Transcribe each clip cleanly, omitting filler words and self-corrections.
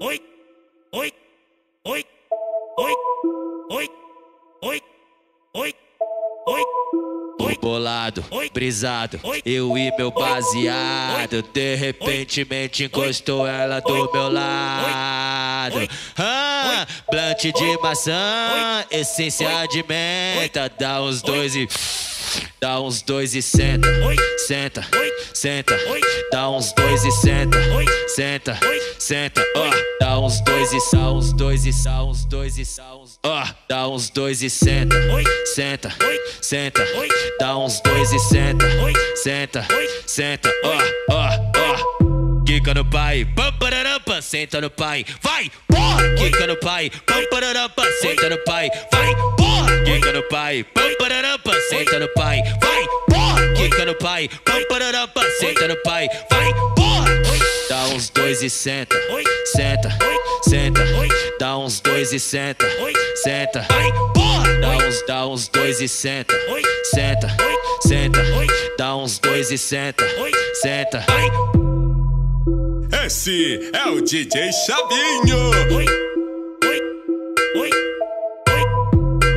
oi, oi, oi, oi, oi, oi, oi, oi. Bolado, brisado, eu e meu baseado. De repentemente encostou ela do meu lado. Blunt de maçã, essência de menta. Dá uns dois e senta, senta, senta. Dá uns dois e senta, senta, senta. Dá uns dois e sal, uns dois e sal, uns dois e sal. Dá uns dois e senta, senta, senta. Dá uns dois e senta, senta, senta. Quica no pai, pam pararampa, senta no pai, vai, porra! Quica no pai, pam pararampa, senta no pai, vai, porra! Quica no pai, pam pararampa, senta no pai, vai, porra! Quica no pai, pam pararampa, senta no pai, vai, porra! Dá uns dois e senta, senta, senta. Dá uns dois e senta, senta, porra! Dá uns dois e senta, senta, senta. Dá uns dois e senta, senta. Esse é o DJ Chavinho. Oi, oi, oi,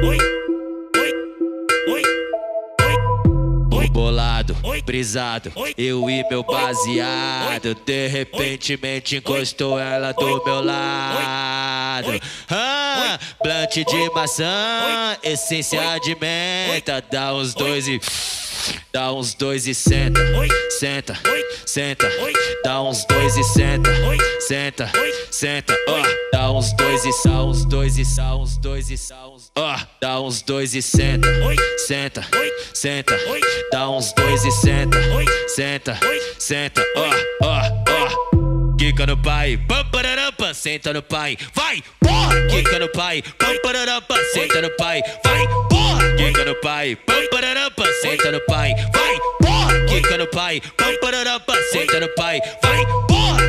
oi, oi, oi, oi. Bolado, brisado, eu e meu baseado. De repentemente encostou ela do meu lado. Blunt de maçã, essência de menta. Dá uns dois e senta, senta, senta. Dá uns dois e senta, senta, senta. Dá uns dois e sal, uns dois e sal, uns dois e sal. Dá uns dois e senta, senta, senta. Dá uns dois e senta, senta, senta. Quica no pai, pam pararampa, senta no pai, vai, porra! Quica no pai, pam pararampa, senta no pai, vai, porra! Quica no pai, pam pararampa, senta no pai, vai, porra! Quica no pai, pam pararampa, senta no pai, vai, porra!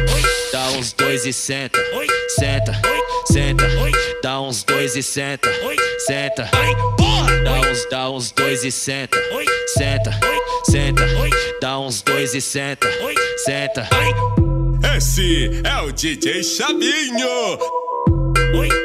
Dá uns dois e senta, senta, senta. Dá uns dois e senta, senta, porra! Dá uns dois e senta, senta, senta. Dá uns dois e senta, senta. Esse é o DJ Chavinho. Oi.